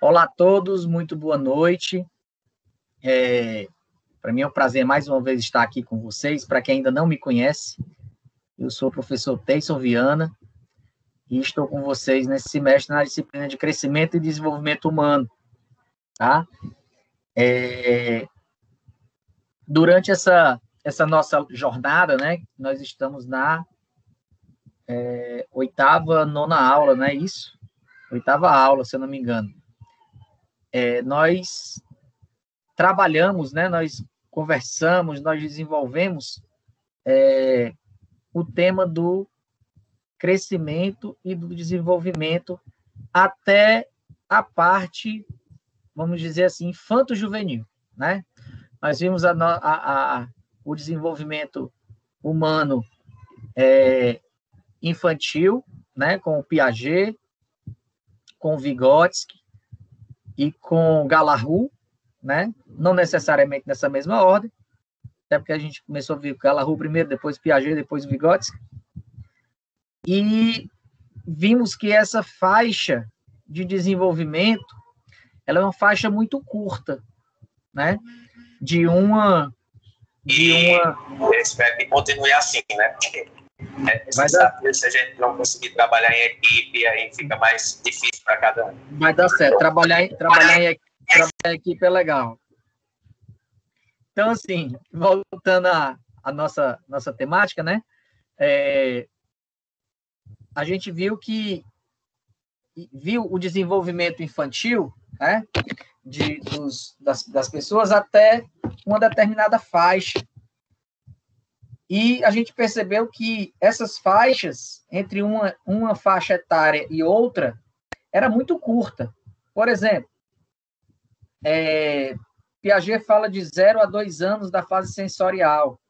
Olá a todos, muito boa noite. Para mim é um prazer mais uma vez estar aqui com vocês. Para quem ainda não me conhece, eu sou o professor Teison Viana e estou com vocês nesse semestre na disciplina de Crescimento e Desenvolvimento Humano. Tá? Durante essa nossa jornada, né, nós estamos na oitava, nona aula, não é isso? Oitava aula, se eu não me engano. Nós trabalhamos, né, nós conversamos, nós desenvolvemos o tema do crescimento e do desenvolvimento até a parte, vamos dizer assim, infanto-juvenil, né? Nós vimos o desenvolvimento humano infantil, né, com o Piaget, com o Vygotsky e com Galahu, né? Não necessariamente nessa mesma ordem, até porque a gente começou a ver Galahu primeiro, depois Piaget, depois Vygotsky, e vimos que essa faixa de desenvolvimento, ela é uma faixa muito curta, né? Eu espero que continue assim, né? Porque se a gente não conseguir trabalhar em equipe, aí fica mais difícil para cada um. Vai dar certo. Trabalhar em equipe é legal. Então, assim, voltando à nossa temática, né? A gente viu o desenvolvimento infantil, né? Das pessoas até uma determinada faixa. E a gente percebeu que essas faixas, entre uma faixa etária e outra, era muito curta. Por exemplo, Piaget fala de 0 a 2 anos da fase sensorial.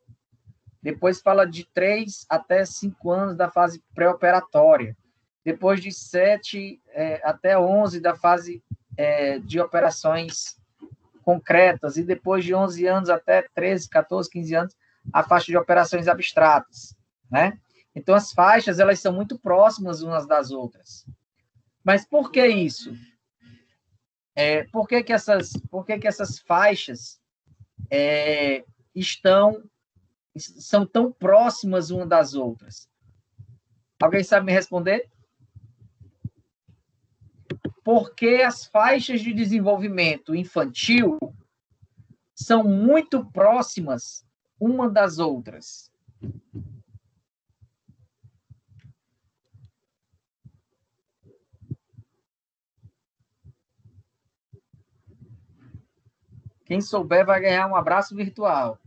Depois fala de 3 até 5 anos da fase pré-operatória. Depois de 7 até 11 da fase de operações concretas. E depois de 11 anos até 13, 14, 15 anos, a faixa de operações abstratas, né? Então, as faixas, elas são muito próximas umas das outras. Mas por que isso? Por que essas faixas são tão próximas umas das outras? Alguém sabe me responder? Porque as faixas de desenvolvimento infantil são muito próximas uma das outras. Quem souber vai ganhar um abraço virtual.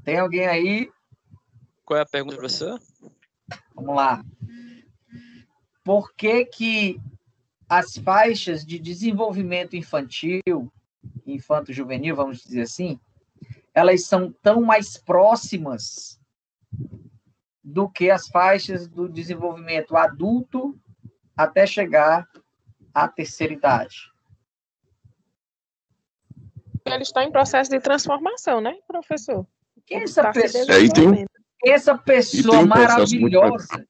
Tem alguém aí? Qual é a pergunta, professor? Vamos lá. Por que as faixas de desenvolvimento infantil, infanto-juvenil, vamos dizer assim, elas são tão mais próximas do que as faixas do desenvolvimento adulto até chegar à terceira idade? Ele está em processo de transformação, né, professor? Quem é essa pessoa maravilhosa?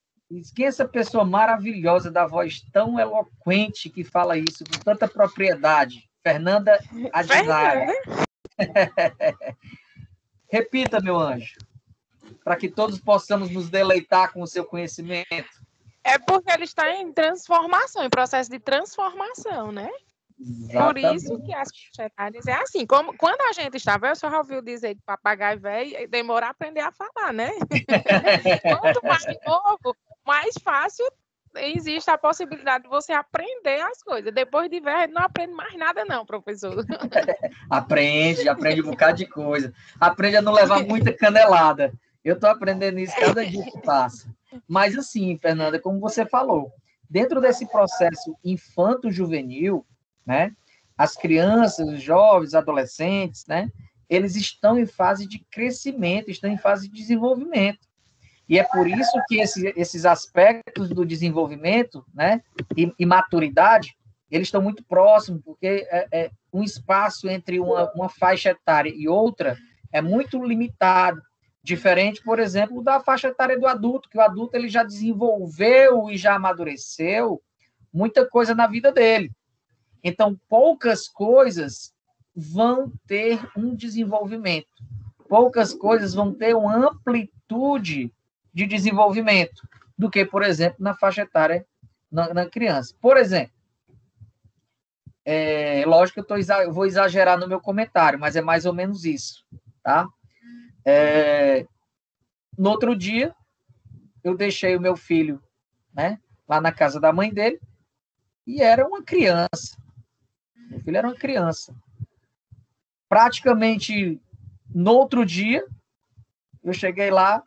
Quem é essa pessoa maravilhosa da voz tão eloquente que fala isso com tanta propriedade? Fernanda Adinaga. Repita, meu anjo, para que todos possamos nos deleitar com o seu conhecimento. É porque ele está em transformação, em processo de transformação, né? Exatamente. Por isso que as faixas é assim. Como, quando a gente está velho, o senhor já ouviu dizer que papagaio velho demora a aprender a falar, né? Quanto mais novo, mais fácil existe a possibilidade de você aprender as coisas. Depois de velho, não aprende mais nada não, professor. Aprende um bocado de coisa. Aprende a não levar muita canelada. Eu estou aprendendo isso cada dia que passa. Mas assim, Fernanda, como você falou, dentro desse processo infanto-juvenil, né, as crianças, os jovens, adolescentes, né, eles estão em fase de crescimento, estão em fase de desenvolvimento. E é por isso que esses aspectos do desenvolvimento, né, e maturidade, eles estão muito próximos, porque um espaço entre uma faixa etária e outra é muito limitado. Diferente, por exemplo, da faixa etária do adulto, que o adulto ele já desenvolveu e já amadureceu muita coisa na vida dele. Então, poucas coisas vão ter um desenvolvimento. Poucas coisas vão ter uma amplitude de desenvolvimento do que, por exemplo, na faixa etária na criança. Por exemplo, lógico que eu vou exagerar no meu comentário, mas é mais ou menos isso, tá? No outro dia, eu deixei o meu filho, né, lá na casa da mãe dele, e era uma criança. Meu filho era uma criança. Praticamente, no outro dia, eu cheguei lá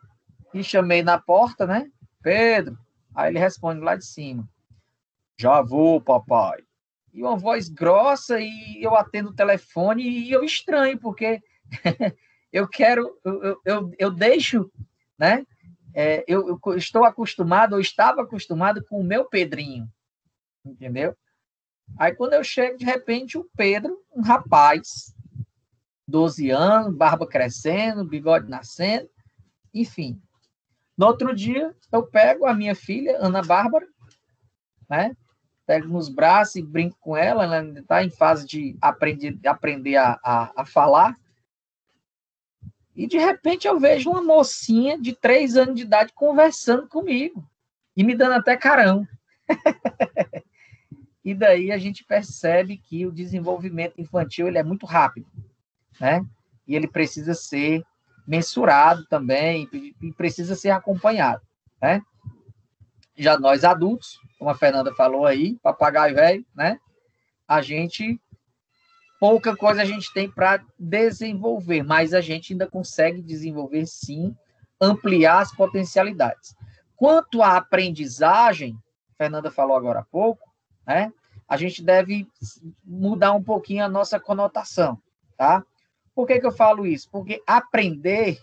e chamei na porta, né? Pedro. Aí ele responde lá de cima. Já vou, papai. E uma voz grossa, e eu atendo o telefone, e eu estranho, porque eu quero, eu deixo, né? Eu estou acostumado, eu estava acostumado com o meu Pedrinho, entendeu? Aí quando eu chego, de repente, o Pedro, um rapaz, 12 anos, barba crescendo, bigode nascendo, enfim. No outro dia, eu pego a minha filha, Ana Bárbara, né? Pego nos braços e brinco com ela, ela ainda está em fase de aprender a falar. E, de repente, eu vejo uma mocinha de 3 anos de idade conversando comigo e me dando até carão. E daí a gente percebe que o desenvolvimento infantil ele é muito rápido, né? E ele precisa ser mensurado também e precisa ser acompanhado, né? Já nós adultos, como a Fernanda falou aí, papagaio velho, né? Pouca coisa a gente tem para desenvolver, mas a gente ainda consegue desenvolver, sim, ampliar as potencialidades. Quanto à aprendizagem, a Fernanda falou agora há pouco, né? A gente deve mudar um pouquinho a nossa conotação, tá? Por que eu falo isso? Porque aprender,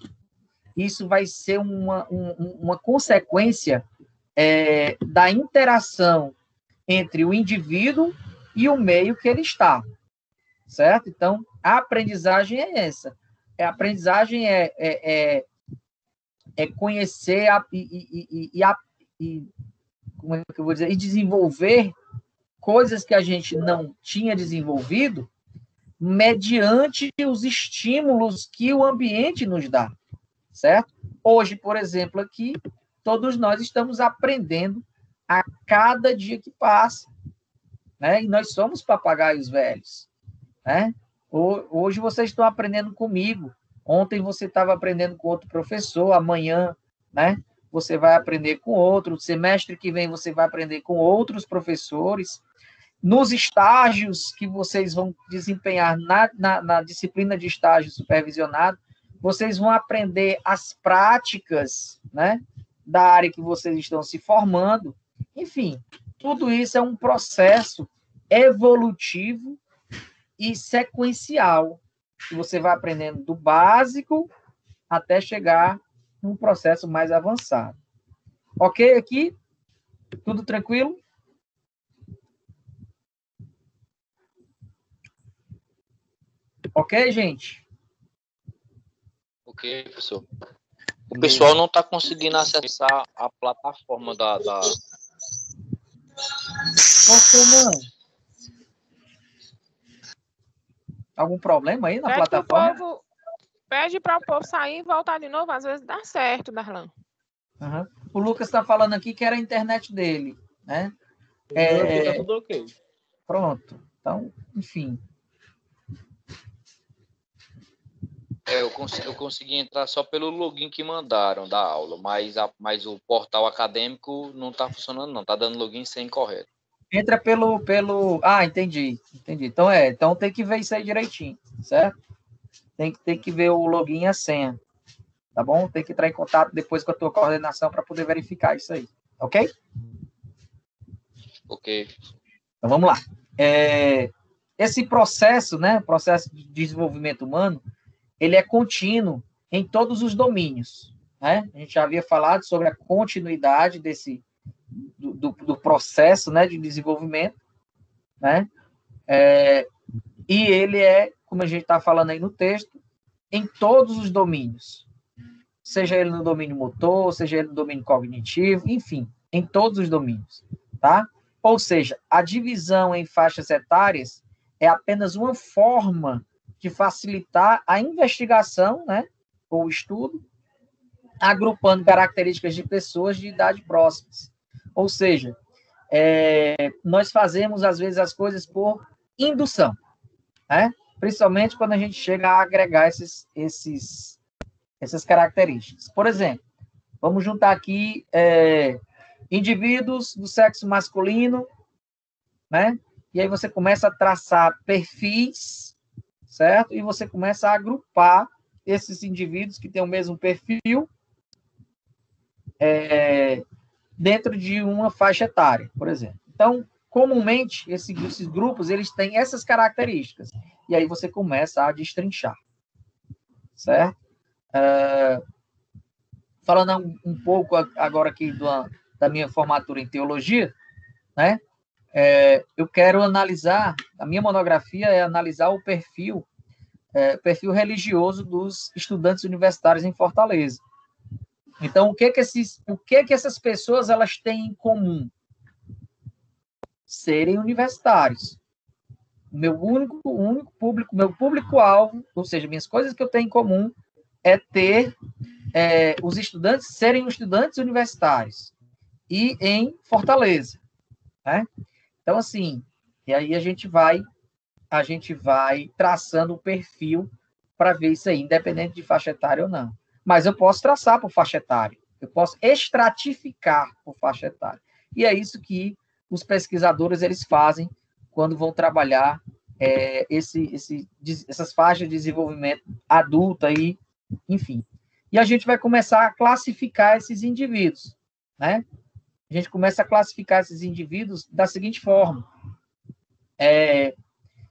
isso vai ser uma consequência da interação entre o indivíduo e o meio que ele está, certo? Então, a aprendizagem é essa. A aprendizagem é conhecer como é que eu vou dizer? E desenvolver coisas que a gente não tinha desenvolvido mediante os estímulos que o ambiente nos dá, certo? Hoje, por exemplo, aqui, todos nós estamos aprendendo a cada dia que passa, né? E nós somos papagaios velhos, né? Hoje vocês estão aprendendo comigo, ontem você estava aprendendo com outro professor, amanhã, né? Você vai aprender com outro, semestre que vem você vai aprender com outros professores. Nos estágios que vocês vão desempenhar na disciplina de estágio supervisionado, vocês vão aprender as práticas, né, da área que vocês estão se formando. Enfim, tudo isso é um processo evolutivo e sequencial, que você vai aprendendo do básico até chegar num processo mais avançado. Ok aqui? Tudo tranquilo? Ok, gente? Ok, professor. O pessoal não está conseguindo acessar a plataforma da... Por que não? Algum problema aí na plataforma? Pede para o povo sair e voltar de novo. Às vezes dá certo, Darlan. Uhum. O Lucas está falando aqui que era a internet dele, né? Tá tudo ok. Pronto. Então, enfim. Eu consegui entrar só pelo login que mandaram da aula, mas o portal acadêmico não está funcionando, não. Está dando login sem correto. Entra pelo... Ah, entendi. Então tem que ver isso aí direitinho, certo? Tem que ver o login e a senha, tá bom? Tem que entrar em contato depois com a tua coordenação para poder verificar isso aí, ok? Ok. Então, vamos lá. Esse processo, né, processo de desenvolvimento humano, ele é contínuo em todos os domínios, né? A gente já havia falado sobre a continuidade do processo, né, de desenvolvimento, né? E ele como a gente está falando aí no texto, em todos os domínios, seja ele no domínio motor, seja ele no domínio cognitivo, enfim, em todos os domínios, tá? Ou seja, a divisão em faixas etárias é apenas uma forma de facilitar a investigação, né, ou estudo, agrupando características de pessoas de idade próximas. Ou seja, nós fazemos, às vezes, as coisas por indução, né? Principalmente quando a gente chega a agregar essas características. Por exemplo, vamos juntar aqui indivíduos do sexo masculino, né? E aí você começa a traçar perfis, certo? E você começa a agrupar esses indivíduos que têm o mesmo perfil dentro de uma faixa etária, por exemplo. Então, comumente, esses grupos, eles têm essas características. E aí você começa a destrinchar, certo? Falando um pouco agora aqui da minha formatura em teologia, né? Eu quero analisar, a minha monografia é analisar o perfil religioso dos estudantes universitários em Fortaleza. Então, o que essas pessoas elas têm em comum? Serem universitários. Meu único público, meu público-alvo, ou seja, minhas coisas que eu tenho em comum é ter os estudantes serem estudantes universitários e em Fortaleza, né? Então, assim, e aí a gente vai traçando o perfil para ver isso aí, independente de faixa etária ou não. Mas eu posso traçar por faixa etária, eu posso estratificar por faixa etária. E é isso que os pesquisadores eles fazem quando vão trabalhar essas faixas de desenvolvimento adulto aí, enfim. E a gente vai começar a classificar esses indivíduos, né? A gente começa a classificar esses indivíduos da seguinte forma.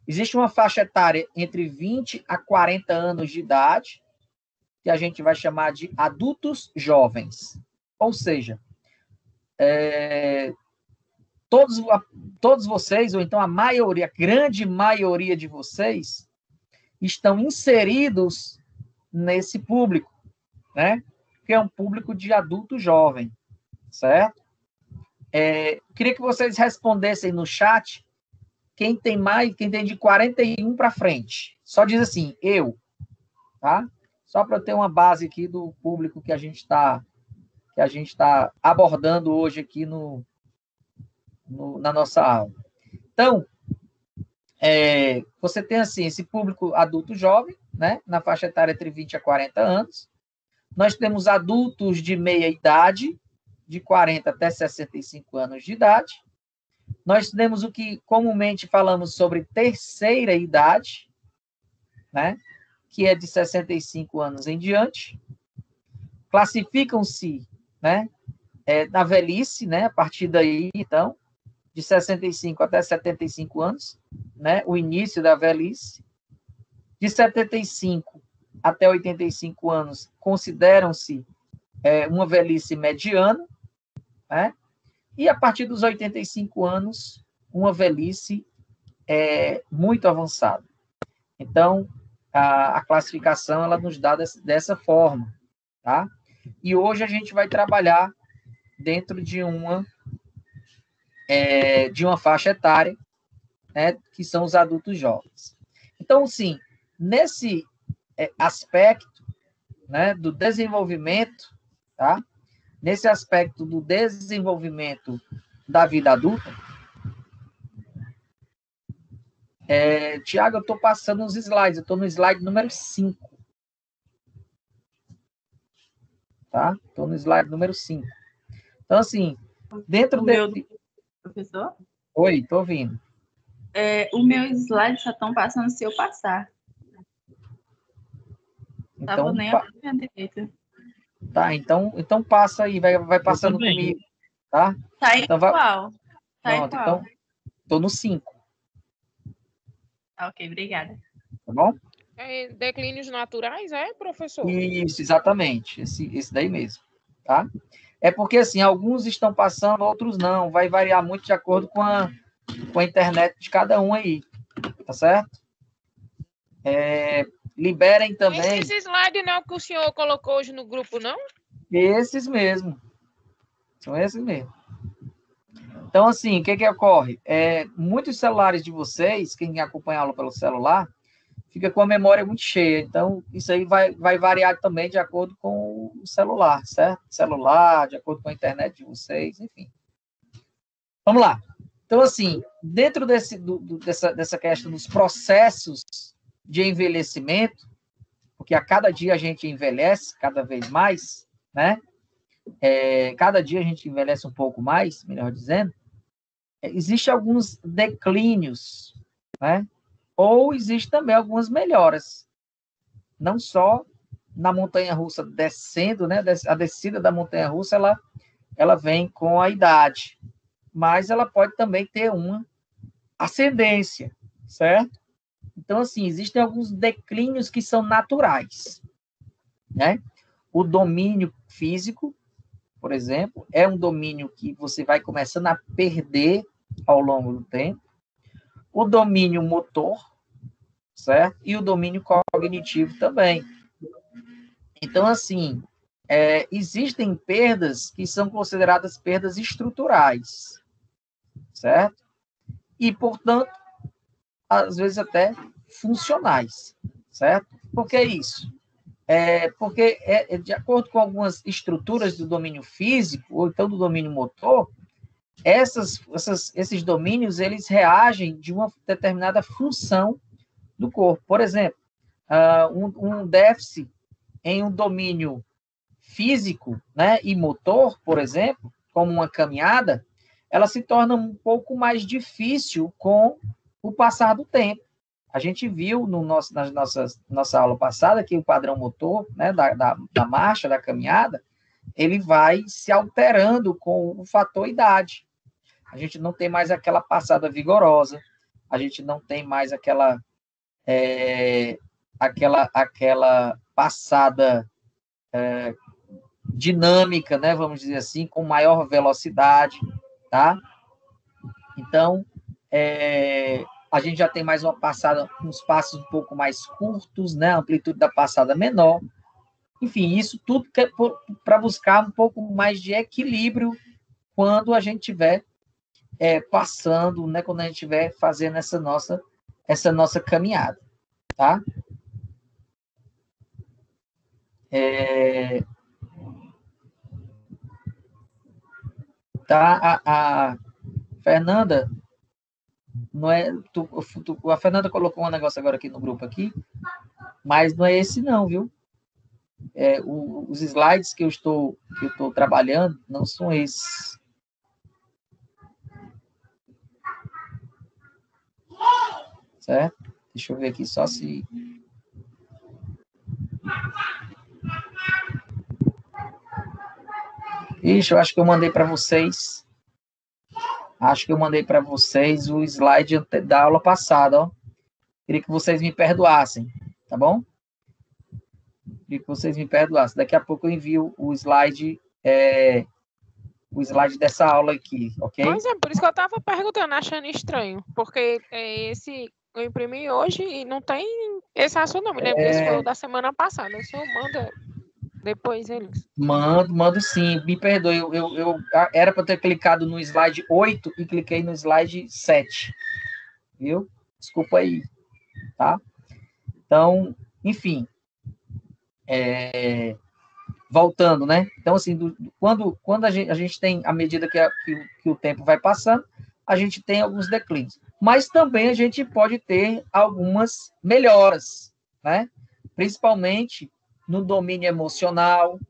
Existe uma faixa etária entre 20 a 40 anos de idade, que a gente vai chamar de adultos jovens. Ou seja, todos vocês, ou então a grande maioria de vocês, estão inseridos nesse público, né? Que é um público de adulto jovem, certo? Queria que vocês respondessem no chat quem tem de 41 para frente. Só diz assim, eu, tá? Só para eu ter uma base aqui do público que a gente está abordando hoje aqui na nossa aula. Então, você tem assim esse público adulto jovem, né? Na faixa etária entre 20 a 40 anos. Nós temos adultos de meia idade, de 40 até 65 anos de idade. Nós temos o que comumente falamos sobre terceira idade, né? Que é de 65 anos em diante. Classificam-se, né? Na velhice, né? A partir daí, então, de 65 até 75 anos, né? O início da velhice. De 75 até 85 anos, consideram-se uma velhice mediana, né? E a partir dos 85 anos, uma velhice muito avançada. Então, a classificação ela nos dá dessa forma, tá? E hoje a gente vai trabalhar dentro de uma faixa etária, né, que são os adultos jovens. Então, sim, nesse aspecto, né, do desenvolvimento, tá? Nesse aspecto do desenvolvimento da vida adulta, Tiago, eu estou passando os slides, eu estou no slide número 5. Tá? Estou no slide número 5. Então, assim, dentro desse... Professor? Oi, estou ouvindo. O meu slide só estão passando se eu passar. Estava nem à minha direita. Tá, então passa aí, vai passando comigo, tá? Tá então, igual. Tá pronto, igual. Então, estou no 5. Ok, obrigada. Tá bom? Declínios naturais, professor? Isso, exatamente. Esse daí mesmo, tá? É porque, assim, alguns estão passando, outros não. Vai variar muito de acordo com a internet de cada um aí, tá certo? liberem também. Esse slide não é o que o senhor colocou hoje no grupo, não? Esses mesmo. São esses mesmo. Então, assim, o que ocorre? Muitos celulares de vocês, quem acompanha a aula pelo celular, fica com a memória muito cheia. Então, isso aí vai variar também de acordo com o celular, certo? Celular, de acordo com a internet de vocês, enfim. Vamos lá. Então, assim, dentro dessa questão dos processos de envelhecimento, porque a cada dia a gente envelhece cada vez mais, né? Cada dia a gente envelhece um pouco mais, melhor dizendo, existem alguns declínios, né? Ou existe também algumas melhoras. Não só na montanha-russa descendo, né? A descida da montanha-russa, ela vem com a idade, mas ela pode também ter uma ascendência, certo? Então, assim, existem alguns declínios que são naturais, né? O domínio físico, por exemplo, é um domínio que você vai começando a perder ao longo do tempo. O domínio motor, certo? E o domínio cognitivo também. Então, assim, existem perdas que são consideradas perdas estruturais, certo? E, portanto, às vezes até funcionais, certo? Por que isso? Porque, de acordo com algumas estruturas do domínio físico, ou então do domínio motor, esses domínios, eles reagem de uma determinada função do corpo. Por exemplo, um déficit em um domínio físico, né, e motor, por exemplo, como uma caminhada, ela se torna um pouco mais difícil com o passar do tempo. A gente viu na nossa aula passada que o padrão motor, né, da marcha, da caminhada, ele vai se alterando com o fator idade. A gente não tem mais aquela passada vigorosa, a gente não tem mais aquela passada dinâmica, né, vamos dizer assim, com maior velocidade, tá? Então, a gente já tem mais uma passada, uns passos um pouco mais curtos, né, a amplitude da passada menor. Enfim, isso tudo para buscar um pouco mais de equilíbrio quando a gente estiver passando, né, quando a gente estiver fazendo essa nossa caminhada, tá? A Fernanda, não é, a Fernanda colocou um negócio agora aqui no grupo aqui, mas não é esse não, viu? Os slides que eu estou trabalhando não são esses. Certo? Deixa eu ver aqui só se... Ixi, eu acho que eu mandei para vocês. Acho que eu mandei para vocês o slide da aula passada, ó. Queria que vocês me perdoassem, tá bom? Queria que vocês me perdoassem. Daqui a pouco eu envio o slide dessa aula aqui, ok? Pois é, por isso que eu estava perguntando, achando estranho, porque eu imprimi hoje e não tem esse assunto, não. Me lembro que esse foi o da semana passada. O senhor manda depois eles. Mando sim, me perdoe. Eu era para ter clicado no slide 8 e cliquei no slide 7. Viu? Desculpa aí, tá? Então, enfim. Voltando, né? Então, assim, quando a gente tem, à medida que o tempo vai passando, a gente tem alguns declínios. Mas também a gente pode ter algumas melhoras, né? Principalmente no domínio emocional,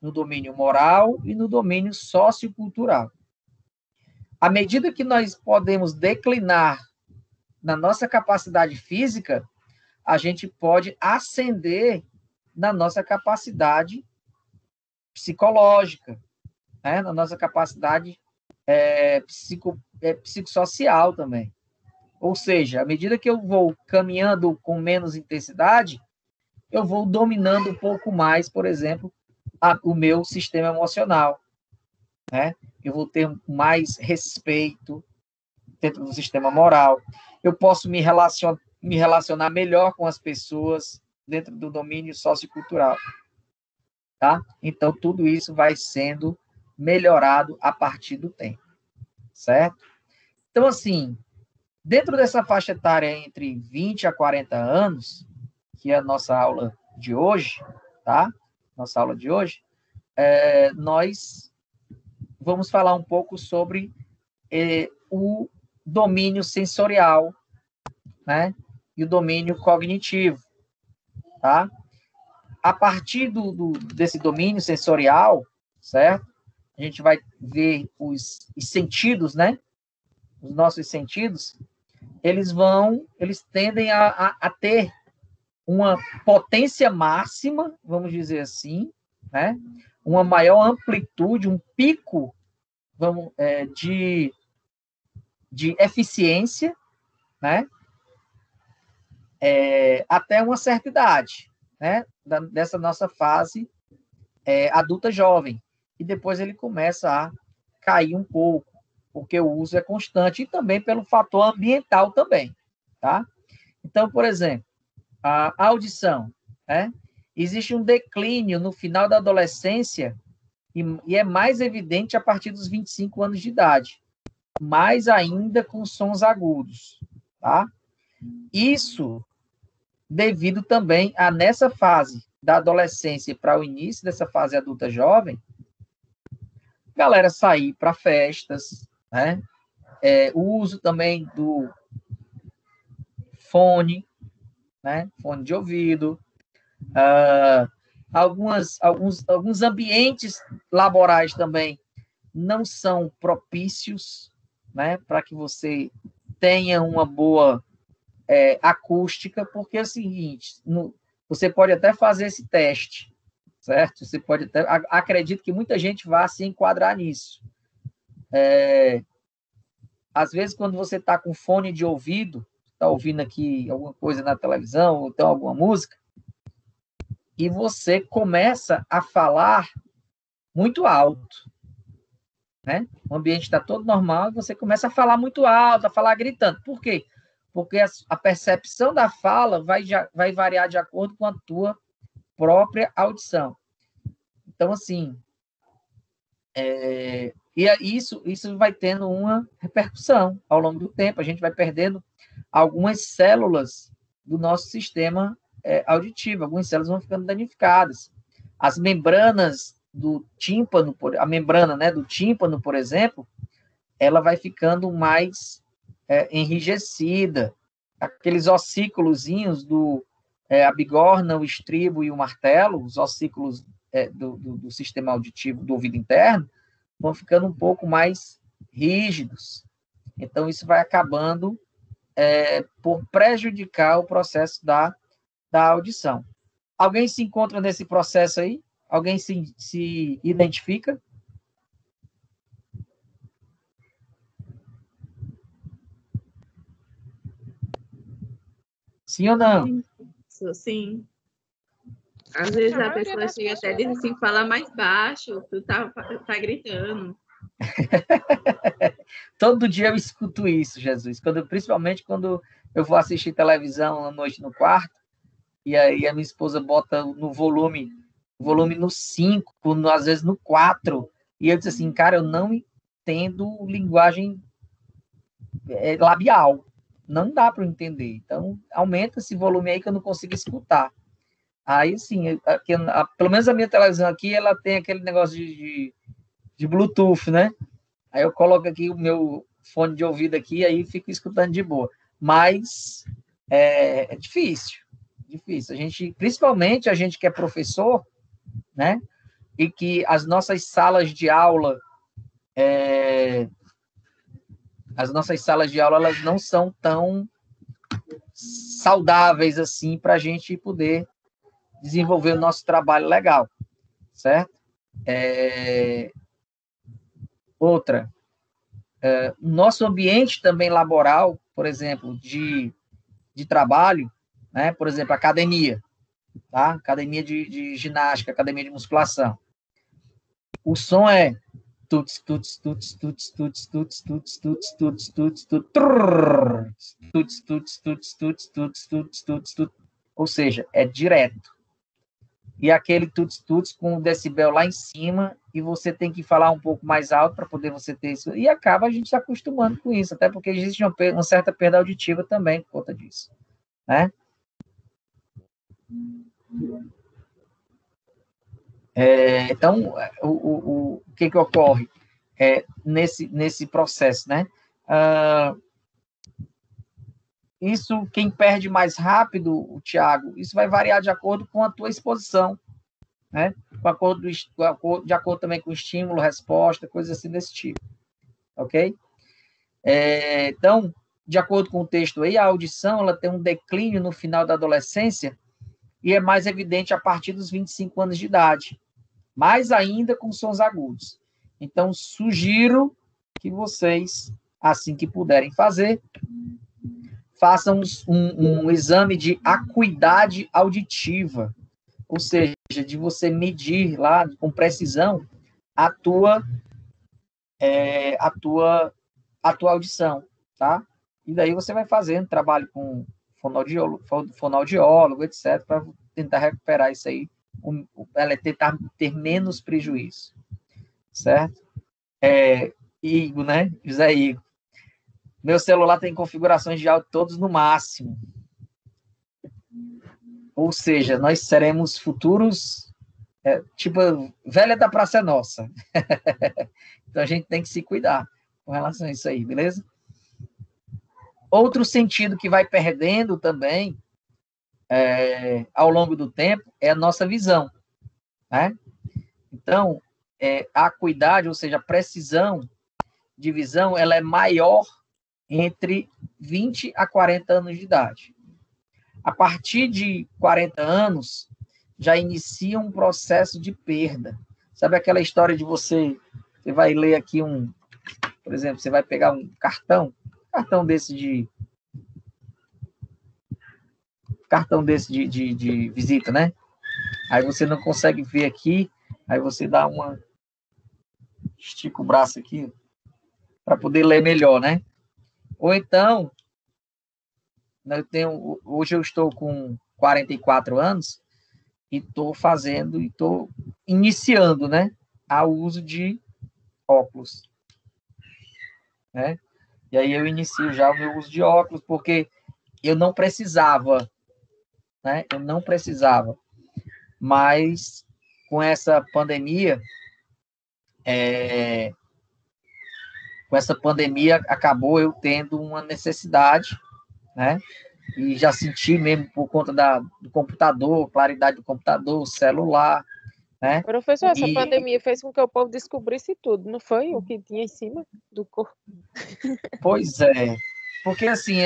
no domínio moral e no domínio sociocultural. À medida que nós podemos declinar na nossa capacidade física, a gente pode ascender na nossa capacidade psicológica, né? Na nossa capacidade psicossocial também. Ou seja, à medida que eu vou caminhando com menos intensidade, eu vou dominando um pouco mais, por exemplo, o meu sistema emocional, né? Eu vou ter mais respeito dentro do sistema moral. Eu posso me relacionar melhor com as pessoas, dentro do domínio sociocultural, tá? Então, tudo isso vai sendo melhorado a partir do tempo, certo? Então, assim, dentro dessa faixa etária entre 20 a 40 anos, que é a nossa aula de hoje, tá? Nossa aula de hoje, nós vamos falar um pouco sobre o domínio sensorial, né? E o domínio cognitivo, tá? A partir desse domínio sensorial, certo? A gente vai ver os sentidos, né? Os nossos sentidos, eles tendem a ter uma potência máxima, vamos dizer assim, né? Uma maior amplitude, um pico de eficiência, né? Até uma certa idade, né? Dessa nossa fase adulta jovem. E depois ele começa a cair um pouco, porque o uso é constante e também pelo fator ambiental também, tá? Então, por exemplo, a audição, né? Existe um declínio no final da adolescência e é mais evidente a partir dos 25 anos de idade, mais ainda com sons agudos, tá? Isso devido também a, nessa fase da adolescência para o início dessa fase adulta jovem, galera sair para festas, né? O uso também do fone, né? Fone de ouvido, alguns ambientes laborais também não são propícios, né? Para que você tenha uma boa acústica, porque é o seguinte, você pode até fazer esse teste, certo? Você pode até, acredito que muita gente vá se enquadrar nisso. Às vezes, quando você está com fone de ouvido, está ouvindo aqui alguma coisa na televisão, ou então alguma música, e você começa a falar muito alto, né? O ambiente está todo normal, e você começa a falar muito alto, a falar gritando. Por quê? Porque a percepção da fala vai variar de acordo com a tua própria audição. Então, assim, isso vai tendo uma repercussão ao longo do tempo. A gente vai perdendo algumas células do nosso sistema auditivo, algumas células vão ficando danificadas. As membranas do tímpano, a membrana, né, do tímpano, por exemplo, ela vai ficando mais enrijecida. Aqueles ossículozinhos a bigorna, o estribo e o martelo, os ossículos do sistema auditivo do ouvido interno, vão ficando um pouco mais rígidos. Então, isso vai acabando por prejudicar o processo da audição. Alguém se encontra nesse processo aí? Alguém se identifica? Sim ou não? Sim. Às vezes a pessoa chega até e diz assim, fala mais baixo, tu tá gritando. Todo dia eu escuto isso, Jesus. Principalmente quando eu vou assistir televisão à noite no quarto, e aí a minha esposa bota no volume no 5, às vezes no 4, e eu disse assim, cara, eu não entendo linguagem labial. Não dá para eu entender. Então, aumenta esse volume aí que eu não consigo escutar. Aí, sim, pelo menos a minha televisão aqui, ela tem aquele negócio de Bluetooth, né? Aí eu coloco aqui o meu fone de ouvido aqui, aí fico escutando de boa. Mas é difícil. Principalmente a gente que é professor, né? E que as nossas salas de aula, elas não são tão saudáveis assim para a gente poder desenvolver o nosso trabalho legal, certo? Outra, nosso ambiente também laboral, por exemplo, de trabalho, né? Por exemplo, academia, tá? Academia de ginástica, academia de musculação. O som é tuts, tuts, tuts, tuts, tuts, tuts, tuts, tuts, tuts, tuts, tuts, tuts, tuts, tuts, tuts, tuts, tuts, tuts, tuts. Ou seja, é direto. E aquele tuts-tuts com o decibel lá em cima, e você tem que falar um pouco mais alto para poder você ter isso. E acaba a gente se acostumando com isso, até porque existe uma certa perda auditiva também por conta disso, né? Então, o que ocorre nesse processo, né? Isso, quem perde mais rápido, o Thiago, isso vai variar de acordo com a tua exposição, né? De acordo também com o estímulo, resposta, coisas assim desse tipo, ok? Então, de acordo com o texto aí, a audição ela tem um declínio no final da adolescência e é mais evidente a partir dos 25 anos de idade, mais ainda com sons agudos. Então, sugiro que vocês, assim que puderem fazer, façam um exame de acuidade auditiva, ou seja, de você medir lá com precisão a tua audição, tá? E daí você vai fazendo trabalho com fonoaudiólogo, etc., para tentar recuperar isso aí, tentar ter menos prejuízo, certo? Igor, né? José Igor. Meu celular tem configurações de áudio todos no máximo. Ou seja, nós seremos futuros, tipo, velha da praça é nossa. Então, a gente tem que se cuidar com relação a isso aí, beleza? Outro sentido que vai perdendo também, ao longo do tempo, é a nossa visão, né? Então, a acuidade, ou seja, a precisão de visão, ela é maior entre 20 a 40 anos de idade. A partir de 40 anos, já inicia um processo de perda. Sabe aquela história de você vai ler aqui por exemplo, você vai pegar um cartão desse de visita, né? Aí você não consegue ver aqui, aí você estica o braço aqui para poder ler melhor, né? Ou então, hoje eu estou com 44 anos e estou iniciando, né, ao uso de óculos, né? E aí eu inicio já o meu uso de óculos, porque eu não precisava, né? Eu não precisava. Mas com essa pandemia, acabou eu tendo uma necessidade, né? E já senti mesmo por conta do computador, claridade do computador, celular, né? Professor, essa pandemia fez com que o povo descobrisse tudo, não foi? O que tinha em cima do corpo. Pois é. Porque, assim,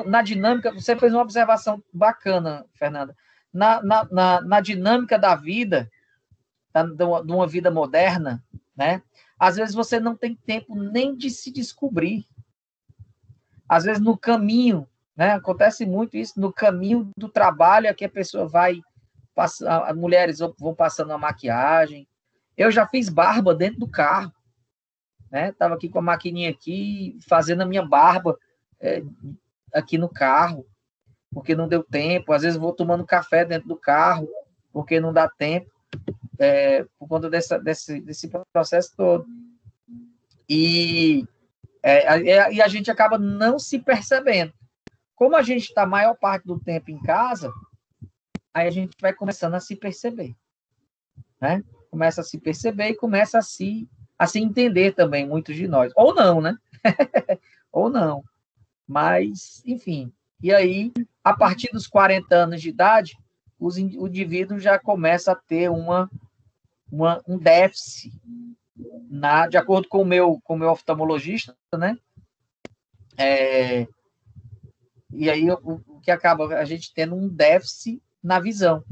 na dinâmica, você fez uma observação bacana, Fernanda. Na dinâmica da vida, de uma vida moderna, né? Às vezes você não tem tempo nem de se descobrir. Às vezes no caminho, né? Acontece muito isso, no caminho do trabalho é que a pessoa as mulheres vão passando a maquiagem. Eu já fiz barba dentro do carro, né? Tava aqui com a maquininha aqui, fazendo a minha barba aqui no carro, porque não deu tempo. Às vezes vou tomando café dentro do carro, porque não dá tempo, por conta desse processo todo. E a gente acaba não se percebendo. Como a gente está a maior parte do tempo em casa, aí a gente vai começando a se perceber, né? Começa a se perceber e começa a se entender também, muitos de nós. Ou não, né? Ou não. Mas, enfim. E aí, a partir dos 40 anos de idade, o indivíduo já começa a ter um déficit, de acordo com o meu oftalmologista, né? E aí, o que acaba a gente tendo um déficit na visão.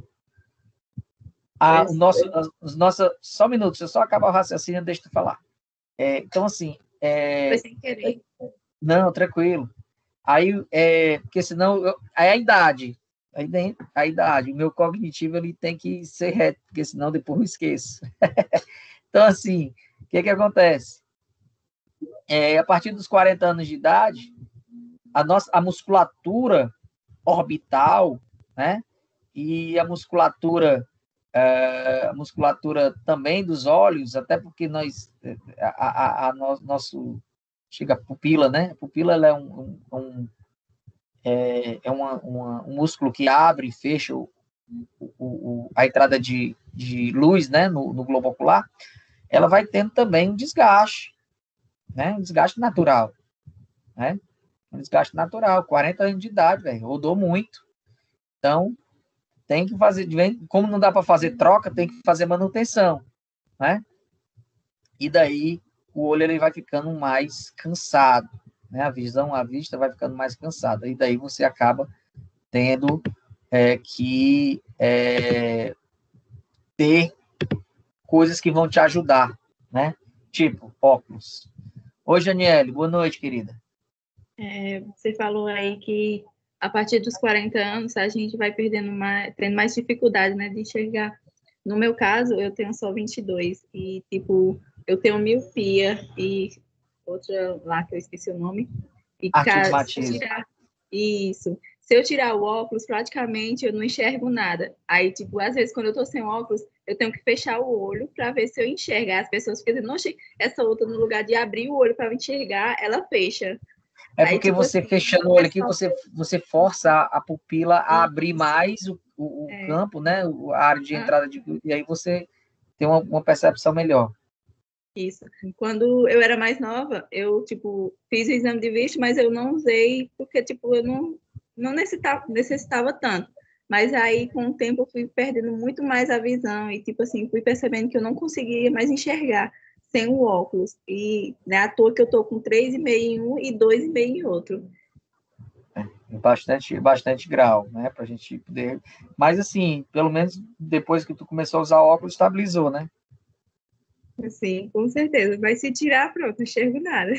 Só um minuto, deixa eu só acabar o raciocínio, deixa eu falar. Então, assim... Foi sem querer. Não, tranquilo. Aí, porque senão... Aí a idade, o meu cognitivo ele tem que ser reto, porque senão depois eu esqueço. Então, assim, o que acontece? A partir dos 40 anos de idade, a musculatura orbital, né, e a musculatura também dos olhos, até porque nosso chega a pupila, né? A pupila ela um músculo que abre e fecha a entrada de luz, né, no globo ocular. Ela vai tendo também um desgaste, né? Um desgaste natural, né? Um desgaste natural. 40 anos de idade, velho, rodou muito. Então, tem que fazer, como não dá para fazer troca, tem que fazer manutenção, né? E daí o olho ele vai ficando mais cansado, né? A vista vai ficando mais cansada. E daí você acaba tendo que ter coisas que vão te ajudar, né? Tipo, óculos. Oi, Janiele, boa noite, querida. Você falou aí que a partir dos 40 anos a gente vai tendo mais dificuldade, né, de enxergar. No meu caso, eu tenho só 22 e, tipo, eu tenho miopia e outra lá que eu esqueci o nome. E, cara, se eu tirar o óculos, praticamente eu não enxergo nada. Aí, tipo, às vezes quando eu tô sem óculos, eu tenho que fechar o olho para ver se eu enxergo. As pessoas ficam dizendo, nossa, essa outra, no lugar de abrir o olho para enxergar, ela fecha. É porque aí, tipo, você assim, fechando o olho aqui, você força a pupila a abrir mais o campo, né? A área de entrada, e aí você tem uma percepção melhor. Isso. Quando eu era mais nova, eu, tipo, fiz o exame de vista, mas eu não usei, porque, tipo, eu não necessitava tanto. Mas aí, com o tempo, eu fui perdendo muito mais a visão e, tipo assim, fui percebendo que eu não conseguia mais enxergar sem o óculos. E, né, à toa que eu tô com 3,5 em um e 2,5 em outro. Bastante grau, né, pra gente poder... Mas, assim, pelo menos depois que tu começou a usar óculos, estabilizou, né? Sim, com certeza. Mas se tirar, pronto, não enxergo nada.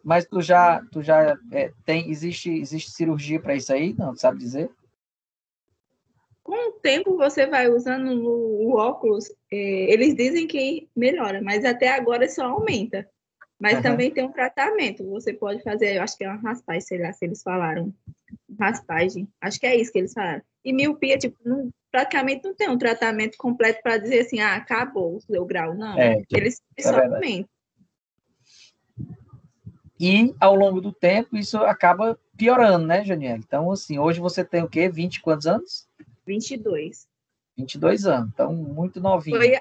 Mas tu já existe cirurgia para isso aí? Não, sabe dizer? Com o tempo você vai usando o óculos, eles dizem que melhora, mas até agora só aumenta. Mas também tem um tratamento. Você pode fazer, eu acho que é uma raspagem, sei lá se eles falaram. Raspagem, acho que é isso que eles falaram. E miopia, tipo, praticamente não tem um tratamento completo para dizer assim, acabou o seu grau. Não, eles só aumentam. E, ao longo do tempo, isso acaba piorando, né, Janiele? Então, assim, hoje você tem o quê? 20 quantos anos? 22. 22 anos, então muito novinho. Foi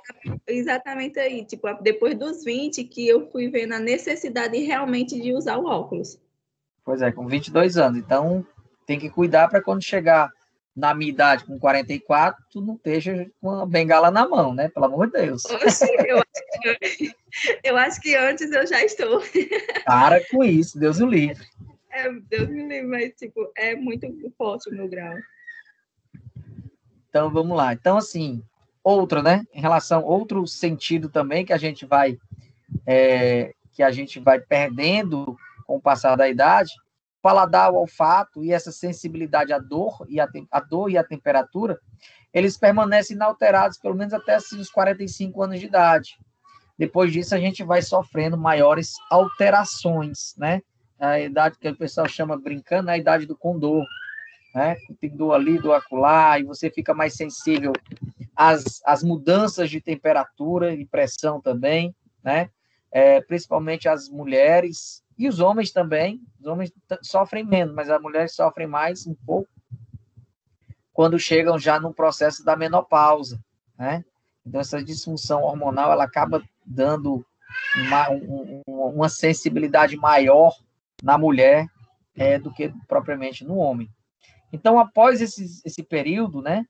exatamente aí, tipo, depois dos 20 que eu fui vendo a necessidade realmente de usar o óculos. Pois é, com 22 anos. Então, tem que cuidar para quando chegar na minha idade, com 44, tu não esteja com a bengala na mão, né? Pelo amor de Deus. Oxe, eu acho que antes eu já estou. Para com isso, Deus o livre. Deus me livre, mas, tipo, é muito forte o meu grau. Então, vamos lá. Então, assim, né? Em relação, outro sentido também que a gente vai perdendo com o passar da idade, paladar, o olfato e essa sensibilidade à dor e à temperatura, eles permanecem inalterados pelo menos até assim, os 45 anos de idade. Depois disso, a gente vai sofrendo maiores alterações, né? A idade que o pessoal chama, brincando, a idade do condor, né? Tem dor ali, dor acolá, e você fica mais sensível às mudanças de temperatura e pressão também, né? Principalmente as mulheres e os homens também. Os homens sofrem menos, mas as mulheres sofrem mais um pouco quando chegam já no processo da menopausa, né? Então, essa disfunção hormonal, ela acaba dando uma sensibilidade maior na mulher do que propriamente no homem. Então, após esse período, né,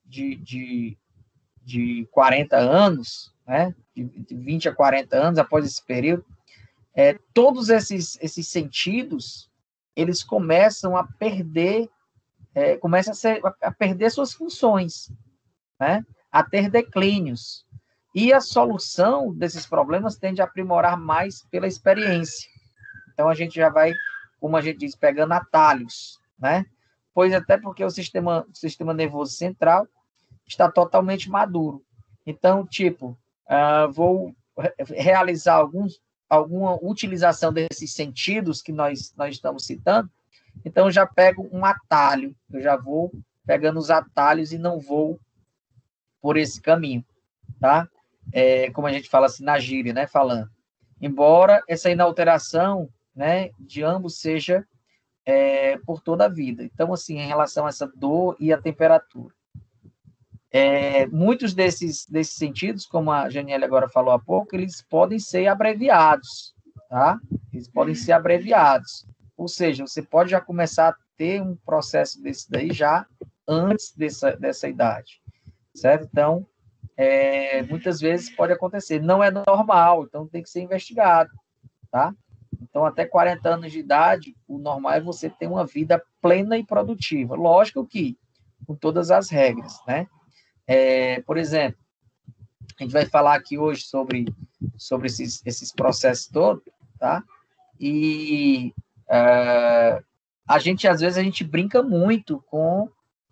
de 40 anos, né, de 20 a 40 anos, após esse período, todos esses sentidos, eles começam a perder, a perder suas funções, né, a ter declínios. E a solução desses problemas tende a aprimorar mais pela experiência. Então, a gente já vai, como a gente diz, pegando atalhos, né? Pois até porque o sistema nervoso central está totalmente maduro. Então, tipo, vou realizar alguma utilização desses sentidos que nós estamos citando, então eu já pego um atalho, eu já vou pegando os atalhos e não vou por esse caminho, tá? Como a gente fala assim na gíria, né? Falando. Embora essa inalteração, né, de ambos seja por toda a vida. Então, assim, em relação a essa dor e a temperatura. Muitos desses sentidos, como a Janiele agora falou há pouco, eles podem ser abreviados, tá? Eles podem ser abreviados. Ou seja, você pode já começar a ter um processo desse daí já antes dessa idade, certo? Então, muitas vezes pode acontecer. Não é normal, então tem que ser investigado, tá? Então, até 40 anos de idade, o normal é você ter uma vida plena e produtiva. Lógico que com todas as regras, né? Por exemplo, a gente vai falar aqui hoje sobre esses processos todos, tá? E às vezes, a gente brinca muito com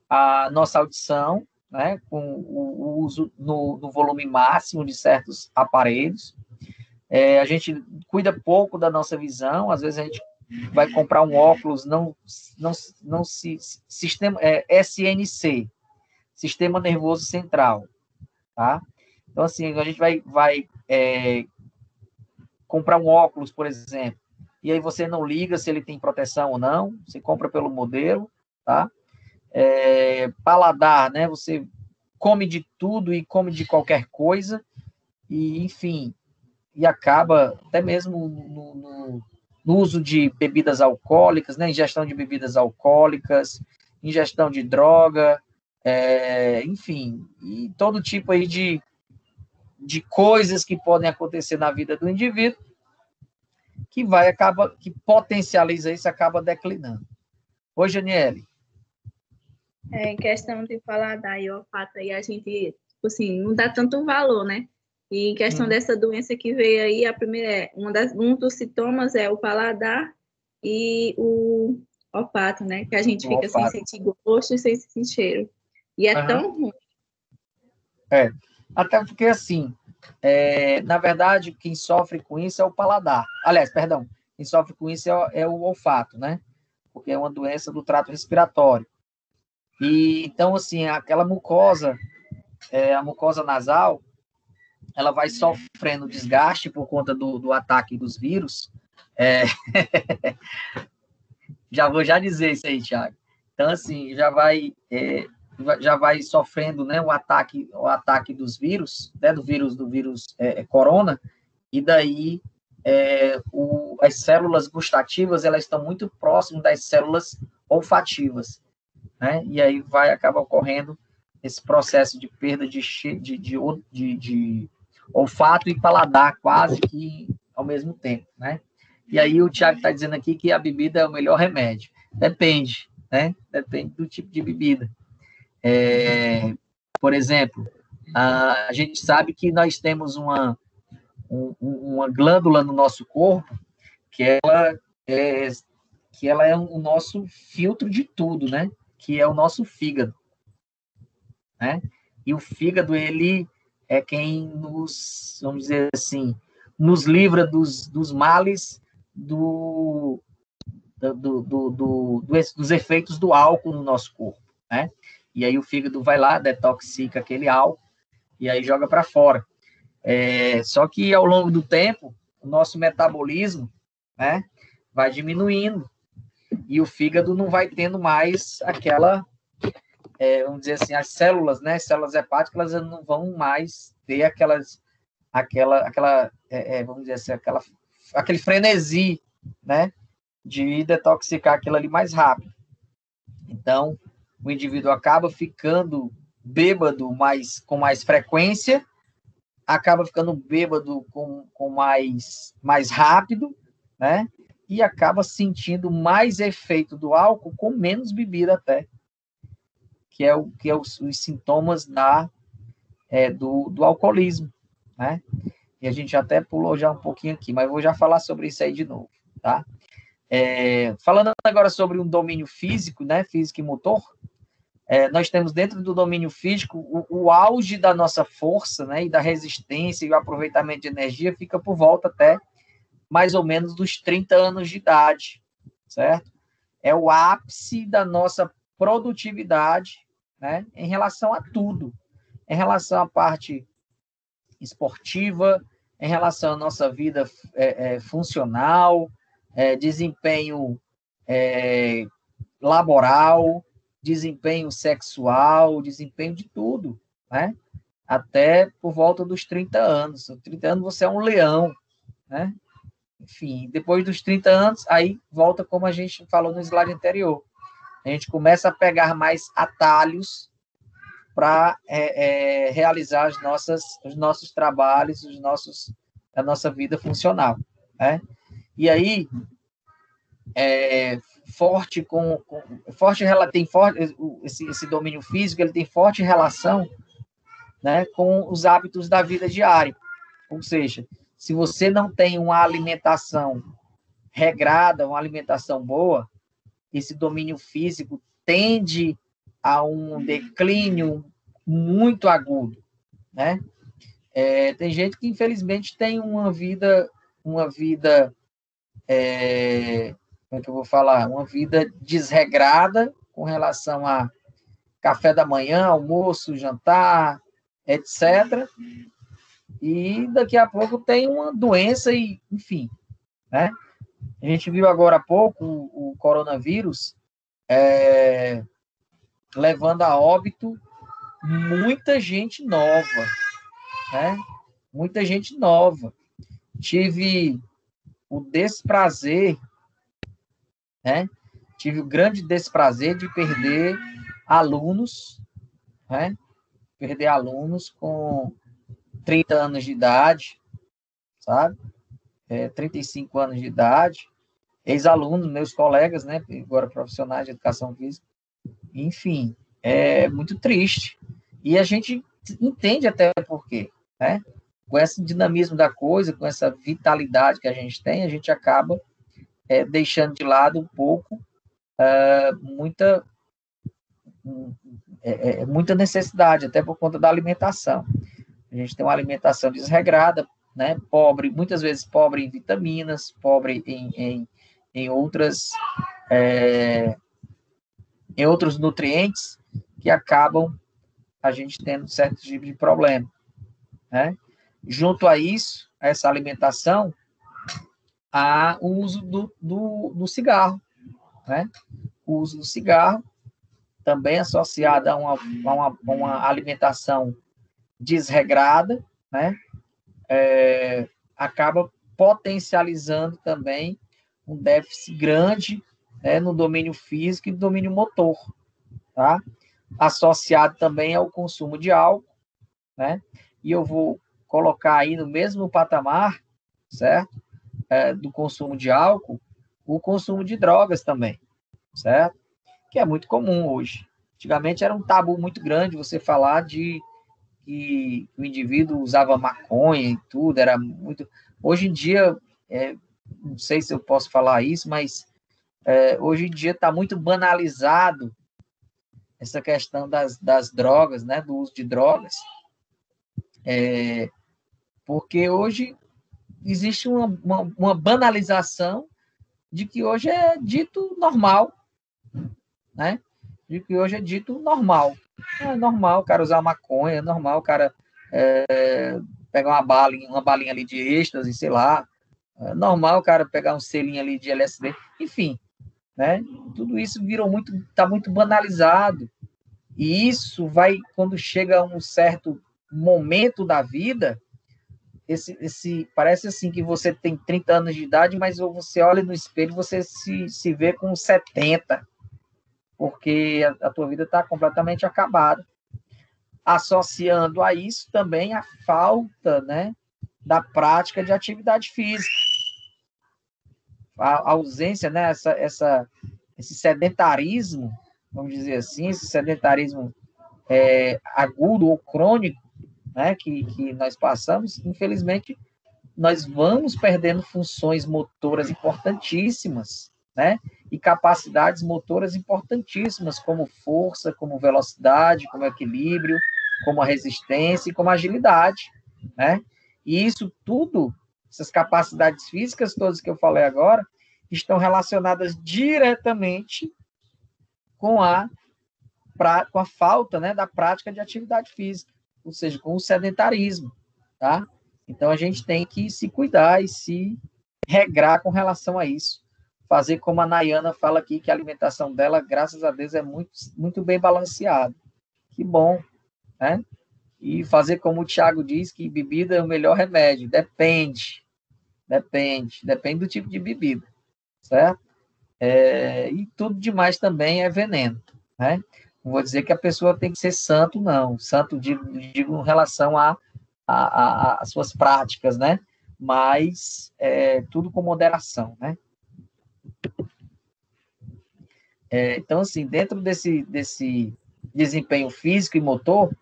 a nossa audição, né? Com o uso no volume máximo de certos aparelhos. A gente cuida pouco da nossa visão, às vezes a gente vai comprar um óculos, sistema SNC, Sistema Nervoso Central, tá? Então, assim, a gente vai comprar um óculos, por exemplo, e aí você não liga se ele tem proteção ou não, você compra pelo modelo, tá? Paladar, né? Você come de tudo e come de qualquer coisa, e, enfim, e acaba até mesmo no uso de bebidas alcoólicas, né? Ingestão de bebidas alcoólicas, ingestão de droga, enfim, e todo tipo aí de coisas que podem acontecer na vida do indivíduo que potencializa isso, acaba declinando. Oi, Janiele. Em questão de paladar e olfato, aí a gente, tipo assim, não dá tanto valor, né? E em questão dessa doença que veio aí, a primeira um dos sintomas é o paladar e o olfato, né? Que a gente fica sem sentir gosto e sem sentir cheiro. E é tão ruim. Até porque, assim, na verdade, quem sofre com isso é o paladar. Aliás, perdão, quem sofre com isso é o olfato, né? Porque é uma doença do trato respiratório. E, então, assim, aquela mucosa, a mucosa nasal, ela vai sofrendo desgaste por conta do ataque dos vírus. Já vou dizer isso aí, Thiago. Então, assim, já vai sofrendo, né, o ataque dos vírus, né, do vírus corona, e daí as células gustativas, elas estão muito próximas das células olfativas, né, e aí acaba ocorrendo esse processo de perda de olfato e paladar quase que ao mesmo tempo, né? E aí o Thiago está dizendo aqui que a bebida é o melhor remédio. Depende, né? Depende do tipo de bebida. Por exemplo, a gente sabe que nós temos uma glândula no nosso corpo que ela é o nosso filtro de tudo, né? Que é o nosso fígado, né? E o fígado, ele é quem nos, vamos dizer assim, nos livra dos males dos efeitos do álcool no nosso corpo, né? E aí o fígado vai lá, detoxica aquele álcool e aí joga para fora. Só que ao longo do tempo, o nosso metabolismo, né, vai diminuindo e o fígado não vai tendo mais aquela, vamos dizer assim, as células, né, células hepáticas, elas não vão mais ter vamos dizer assim, aquele frenesi, né, de detoxicar aquilo ali mais rápido. Então, o indivíduo acaba ficando bêbado com mais frequência, acaba ficando bêbado com mais rápido, né, e acaba sentindo mais efeito do álcool com menos bebida até, que é os sintomas do alcoolismo, né? E a gente até pulou já um pouquinho aqui, mas vou já falar sobre isso aí de novo, tá? Falando agora sobre um domínio físico, né? Físico e motor, nós temos dentro do domínio físico o auge da nossa força, né? E da resistência e o aproveitamento de energia fica por volta até mais ou menos dos 30 anos de idade, certo? É o ápice da nossa produtividade, né? Em relação a tudo, em relação à parte esportiva, em relação à nossa vida funcional, desempenho laboral, desempenho sexual, desempenho de tudo, né? Até por volta dos 30 anos. 30 anos você é um leão, né? Enfim, depois dos 30 anos, aí volta como a gente falou no slide anterior. A gente começa a pegar mais atalhos para realizar os nossos trabalhos, a nossa vida funcional, né? E aí, esse domínio físico, ele tem forte relação, né, com os hábitos da vida diária. Ou seja, se você não tem uma alimentação regrada, uma alimentação boa, esse domínio físico tende a um declínio muito agudo, né? Tem gente que, infelizmente, tem uma vida, como é que eu vou falar? Uma vida desregrada com relação a café da manhã, almoço, jantar, etc. E daqui a pouco tem uma doença e, enfim, né? A gente viu agora há pouco o coronavírus levando a óbito muita gente nova, né? Muita gente nova. Tive o desprazer, né? Tive o grande desprazer de perder alunos, né? Perder alunos com 30 anos de idade, sabe? 35 anos de idade, ex-alunos, meus colegas, né? Agora profissionais de educação física. Enfim, é muito triste. E a gente entende até por quê, né? Com esse dinamismo da coisa, com essa vitalidade que a gente tem, a gente acaba deixando de lado um pouco muita necessidade, até por conta da alimentação. A gente tem uma alimentação desregrada, né? Pobre, muitas vezes pobre em vitaminas, pobre em outros nutrientes que acabam a gente tendo certo tipo de problema, né? Junto a isso, a essa alimentação, há o uso do cigarro, né? O uso do cigarro, também associado a uma alimentação desregrada, né? Acaba potencializando também um déficit grande, né, no domínio físico e no domínio motor, tá? Associado também ao consumo de álcool, né? E eu vou colocar aí no mesmo patamar, certo? Do consumo de álcool, o consumo de drogas também, certo? Que é muito comum hoje. Antigamente era um tabu muito grande você falar de que o indivíduo usava maconha e tudo, era muito... Hoje em dia, não sei se eu posso falar isso, mas hoje em dia está muito banalizado essa questão das drogas, né, do uso de drogas, porque hoje existe uma banalização de que hoje é dito normal, né? De que hoje é dito normal. É normal o cara usar maconha, é normal o cara pegar uma balinha ali de êxtase, sei lá. É normal o cara pegar um selinho ali de LSD. Enfim, né? Tudo isso está muito banalizado. E isso vai, quando chega a um certo momento da vida, parece assim que você tem 30 anos de idade, mas você olha no espelho e você se vê com 70, porque a tua vida está completamente acabada. Associando a isso também a falta, né, da prática de atividade física. A ausência, né, esse sedentarismo, vamos dizer assim, esse sedentarismo agudo ou crônico, né, que nós passamos, infelizmente, nós vamos perdendo funções motoras importantíssimas, né, e capacidades motoras importantíssimas, como força, como velocidade, como equilíbrio, como a resistência e como a agilidade, né? E isso tudo, essas capacidades físicas todas que eu falei agora, estão relacionadas diretamente com a com a falta, né, da prática de atividade física, ou seja, com o sedentarismo, tá? Então, a gente tem que se cuidar e se regrar com relação a isso. Fazer como a Nayana fala aqui, que a alimentação dela, graças a Deus, é muito, muito bem balanceada. Que bom, né? E fazer como o Thiago diz, que bebida é o melhor remédio. Depende do tipo de bebida, certo? E tudo demais também é veneno, né? Não vou dizer que a pessoa tem que ser santo, não. Santo, digo em relação às suas práticas, né? Mas tudo com moderação, né? Então, assim, dentro desse desempenho físico e motor,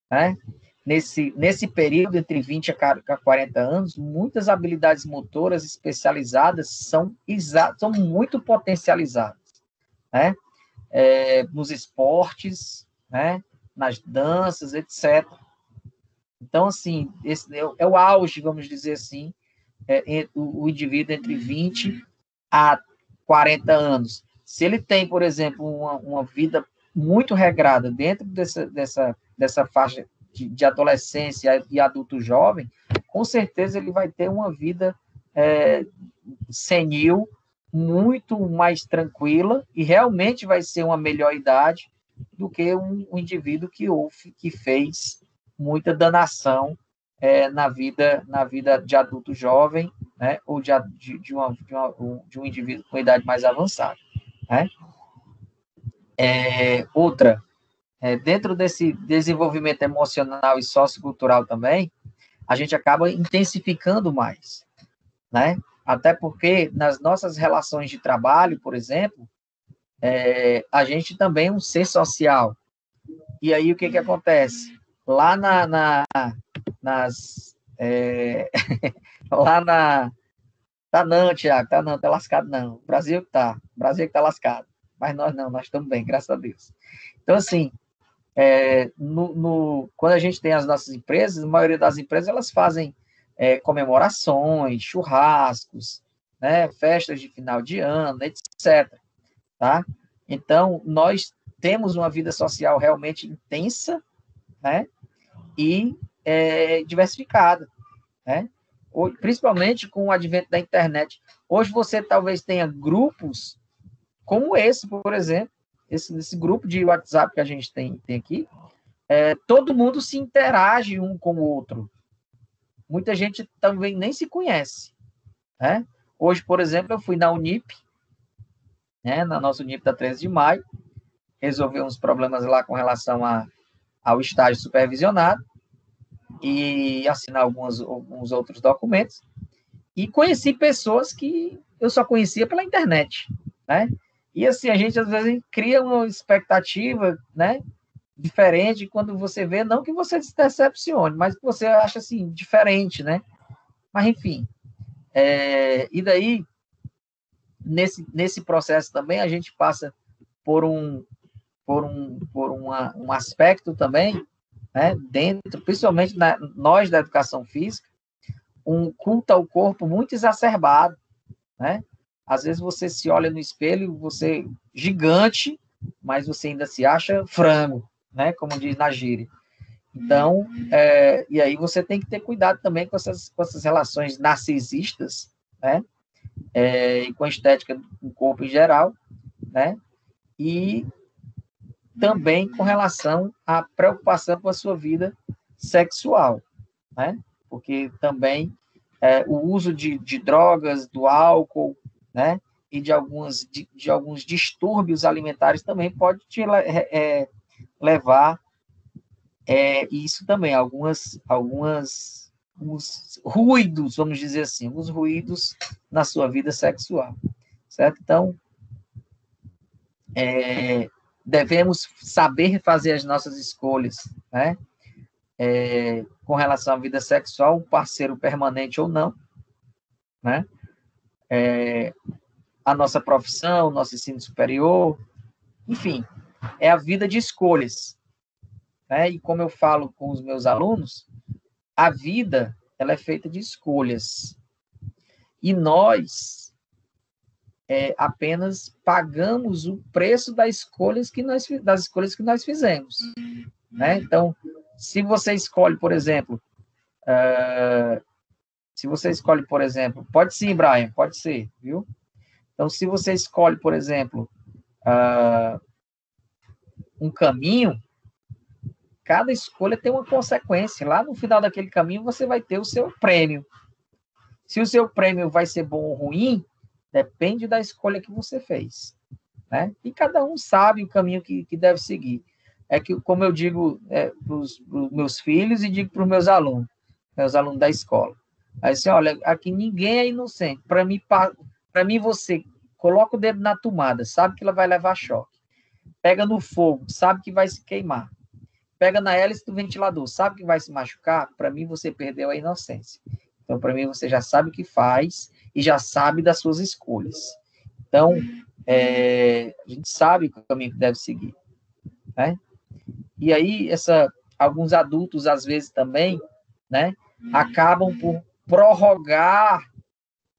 né? Nesse período entre 20 a 40 anos, muitas habilidades motoras especializadas são muito potencializadas, né? Nos esportes, né? Nas danças, etc. Então, assim, esse é o auge, vamos dizer assim, o indivíduo entre 20 a 40 anos. Se ele tem, por exemplo, uma vida muito regrada dentro dessa faixa de adolescência e adulto jovem, com certeza ele vai ter uma vida senil muito mais tranquila e realmente vai ser uma melhor idade do que um indivíduo que fez muita danação na vida de adulto jovem, né, ou de um indivíduo com idade mais avançada, né? Dentro desse desenvolvimento emocional e sociocultural também, a gente acaba intensificando mais, né? Até porque nas nossas relações de trabalho, por exemplo, a gente também é um ser social. E aí o que acontece? Lá Tá não, Thiago, tá lascado não. O Brasil que tá lascado. Mas nós não, nós estamos bem, graças a Deus. Então, assim, quando a gente tem as nossas empresas, a maioria das empresas, elas fazem comemorações, churrascos, né, festas de final de ano, etc. Tá? Então, nós temos uma vida social realmente intensa, né, e diversificada, né? Principalmente com o advento da internet. Hoje você talvez tenha grupos como esse, por exemplo, esse grupo de WhatsApp que a gente tem aqui, todo mundo se interage um com o outro. Muita gente também nem se conhece, né? Hoje, por exemplo, eu fui na Unip, né, na nossa Unip da 13 de maio, resolver uns problemas lá com relação ao estágio supervisionado e assinar alguns outros documentos, e conheci pessoas que eu só conhecia pela internet, né? E assim, a gente às vezes cria uma expectativa, né, diferente, quando você vê, não que você se decepcione, mas que você acha assim, diferente, né? Mas enfim, e daí, nesse processo também, a gente passa por um aspecto também, né, principalmente nós da educação física, um culto ao corpo muito exacerbado, né? Às vezes você se olha no espelho, você gigante, mas você ainda se acha frango, né? Como diz na gíria. Então, e aí você tem que ter cuidado também com essas relações narcisistas, né? E com a estética do corpo em geral, né? E também com relação à preocupação com a sua vida sexual, né? Porque também o uso de drogas, do álcool, né? E de alguns distúrbios alimentares também pode te levar isso também, alguns ruídos, vamos dizer assim, alguns ruídos na sua vida sexual, certo? Então, devemos saber fazer as nossas escolhas, né? Com relação à vida sexual, um parceiro permanente ou não, né? A nossa profissão, nosso ensino superior, enfim, é a vida de escolhas, né? E como eu falo com os meus alunos, a vida, ela é feita de escolhas. E nós apenas pagamos o preço das escolhas que nós fizemos, né? Então, se você escolhe, por exemplo, pode sim, Brian, pode ser, viu? Então, se você escolhe, por exemplo, um caminho, cada escolha tem uma consequência. Lá no final daquele caminho, você vai ter o seu prêmio. Se o seu prêmio vai ser bom ou ruim, depende da escolha que você fez, né? E cada um sabe o caminho que deve seguir. É que, como eu digo para os meus filhos e digo para os meus alunos da escola. Aí, assim, olha, aqui ninguém é inocente. Para mim, você coloca o dedo na tomada, sabe que ela vai levar choque. Pega no fogo, sabe que vai se queimar. Pega na hélice do ventilador, sabe que vai se machucar. Para mim, você perdeu a inocência. Então, para mim, você já sabe o que faz e já sabe das suas escolhas. Então, a gente sabe o caminho que deve seguir, né? E aí, alguns adultos, às vezes, também, né, acabam por prorrogar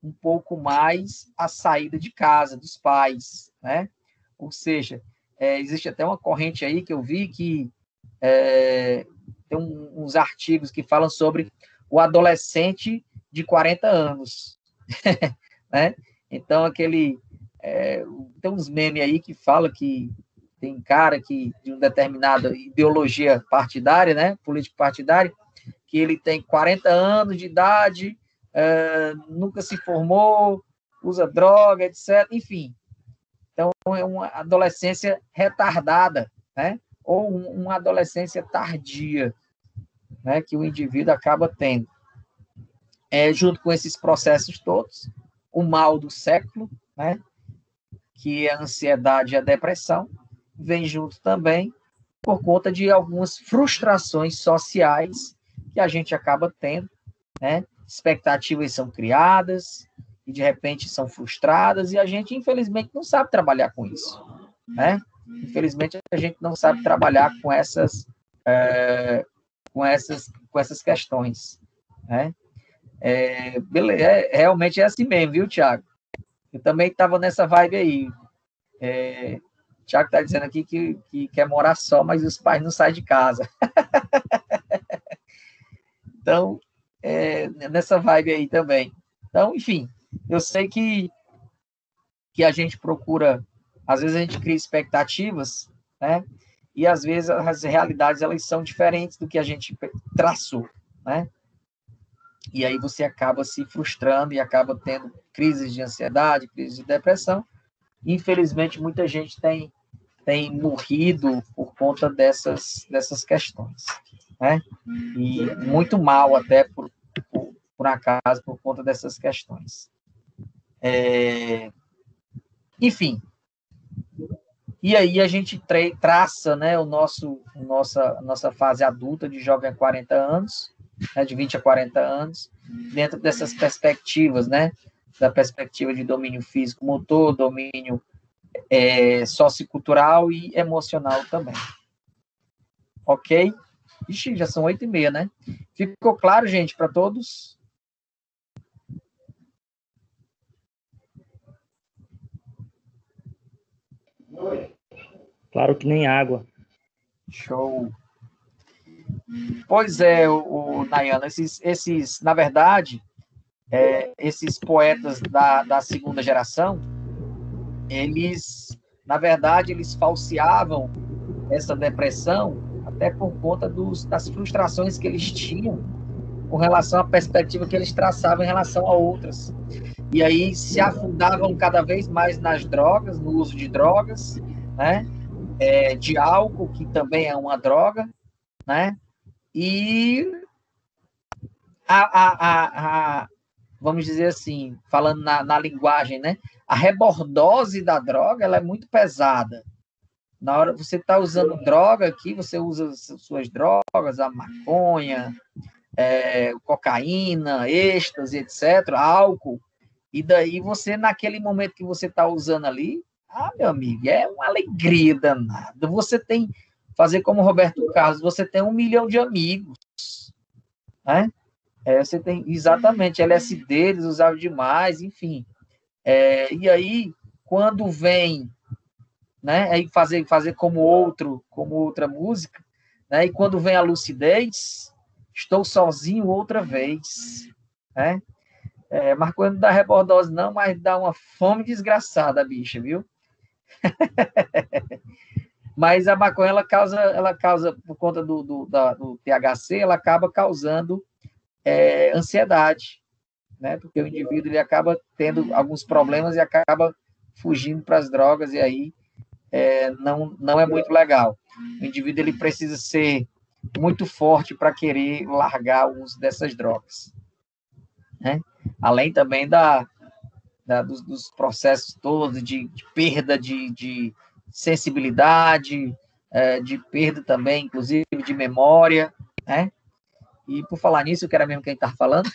um pouco mais a saída de casa dos pais, né? Ou seja, existe até uma corrente aí que eu vi que tem uns artigos que falam sobre o adolescente de 40 anos, né? Então, tem uns memes aí que falam que tem cara que, de uma determinada ideologia partidária, né, político-partidária, que ele tem 40 anos de idade, nunca se formou, usa droga, etc. Enfim, então é uma adolescência retardada, né, ou uma adolescência tardia, né, que o indivíduo acaba tendo. Junto com esses processos todos, o mal do século, né, que é a ansiedade e a depressão, vem junto também por conta de algumas frustrações sociais que a gente acaba tendo, né? Expectativas são criadas e, de repente, são frustradas e a gente, infelizmente, não sabe trabalhar com isso, né? Infelizmente, a gente não sabe trabalhar com essas questões, né? Realmente é assim mesmo, viu, Thiago? Eu também estava nessa vibe aí. O Thiago está dizendo aqui que quer morar só, mas os pais não saem de casa. Então, nessa vibe aí também. Então, enfim, eu sei que a gente procura, às vezes a gente cria expectativas, né? E às vezes as realidades elas são diferentes do que a gente traçou, né? E aí você acaba se frustrando e acaba tendo crises de ansiedade, crises de depressão. Infelizmente, muita gente tem morrido por conta dessas questões, né? E muito mal até por acaso, por conta dessas questões. Enfim, e aí a gente traça, né, nossa fase adulta de jovem a 40 anos, né, de 20 a 40 anos, dentro dessas perspectivas, né, da perspectiva de domínio físico motor, domínio sociocultural e emocional também. Ok? Ixi, já são 8h30, né? Ficou claro, gente, para todos? Claro que nem água. Show. Pois é, o Nayana, na verdade, esses poetas da segunda geração, na verdade, eles falseavam essa depressão até por conta das frustrações que eles tinham com relação à perspectiva que eles traçavam em relação a outras. E aí se afundavam cada vez mais nas drogas, no uso de drogas, né? De álcool, que também é uma droga, né? E vamos dizer assim, falando na linguagem, né? A rebordose da droga, ela é muito pesada. Na hora que você está usando droga aqui, você usa suas drogas, a maconha, cocaína, êxtase, etc., álcool, e daí você, naquele momento que você está usando ali, meu amigo, é uma alegria danada. Você tem, fazer como Roberto Carlos, você tem 1 milhão de amigos, né? Você tem, exatamente, LSD, eles usavam demais, enfim. E aí, quando vem, né, aí fazer como outra música, né, e quando vem a lucidez, estou sozinho outra vez, né? Marco não dá rebordose não, mas dá uma fome desgraçada a bicha, viu? Mas a maconha, ela causa por conta do THC, ela acaba causando ansiedade, né? Porque o indivíduo ele acaba tendo alguns problemas e acaba fugindo para as drogas, e aí não é muito legal. O indivíduo ele precisa ser muito forte para querer largar o uso dessas drogas, né? Além também dos processos todos de perda de sensibilidade, de perda também, inclusive, de memória, né? E por falar nisso, que era mesmo quem estava falando.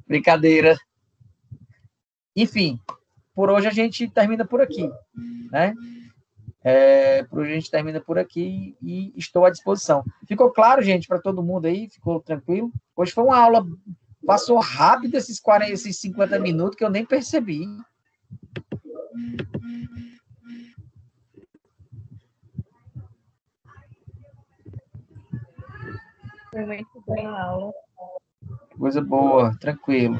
Brincadeira. Enfim, por hoje a gente termina por aqui, né? Por hoje a gente termina por aqui e estou à disposição. Ficou claro, gente, para todo mundo aí? Ficou tranquilo? Hoje foi uma aula, passou rápido esses 50 minutos que eu nem percebi. Foi muito boa a aula. Coisa boa, tranquilo.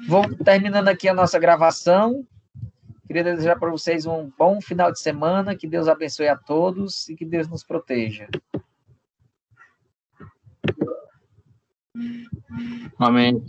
Vou terminando aqui a nossa gravação. Queria desejar para vocês um bom final de semana, que Deus abençoe a todos e que Deus nos proteja. Amém.